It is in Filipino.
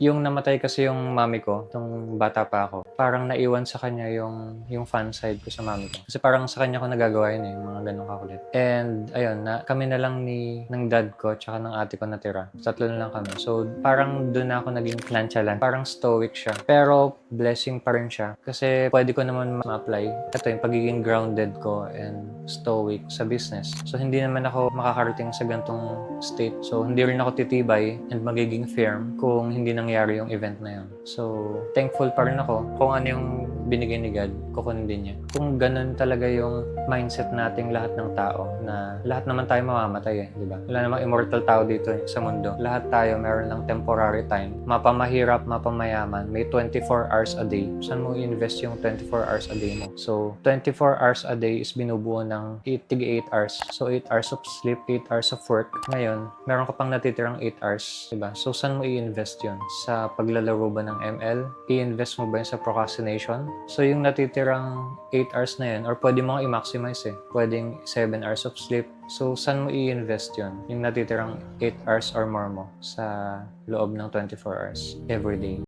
Yung namatay kasi yung mami ko nung bata pa ako, parang naiwan sa kanya yung fan side ko sa mami ko. Kasi parang sa kanya ko nagagawa yun, eh, yung mga gano'ng kakulit. And ayun, kami na lang ng dad ko tsaka ng ate ko natira. Tatlo na lang kami. So, parang dun na ako naging nonchalant. Parang stoic siya. Pero blessing pa rin siya kasi pwede ko naman ma-apply. Ito yung pagiging grounded ko and stoic sa business. So, hindi naman ako makakarating sa ganitong state. So, hindi rin ako titibay and magiging firm kung hindi nangyari yung event na yun. So, thankful pa rin ako kung ano yung binigay ni God, kukunin din niya. Kung ganun talaga yung mindset nating lahat ng tao, na lahat naman tayo mamamatay, di ba? Wala namang immortal tao dito sa mundo. Lahat tayo meron lang temporary time. Mapamahirap, mapamayaman, may 24 hours a day. Saan mo i-invest yung 24 hours a day mo? So, 24 hours a day is binubuo ng 8 hours. So, 8 hours of sleep, 8 hours of work. Ngayon, meron ka pang natitirang 8 hours, di ba? So, saan mo i-invest yun? Sa paglalaro ba ng ML? I-invest mo ba yun sa procrastination? So, yung natitirang 8 hours na yun, or pwede mo i-maximize eh. Pwedeng 7 hours of sleep. So, saan mo i-invest yun? Yung natitirang 8 hours or more mo sa loob ng 24 hours every day.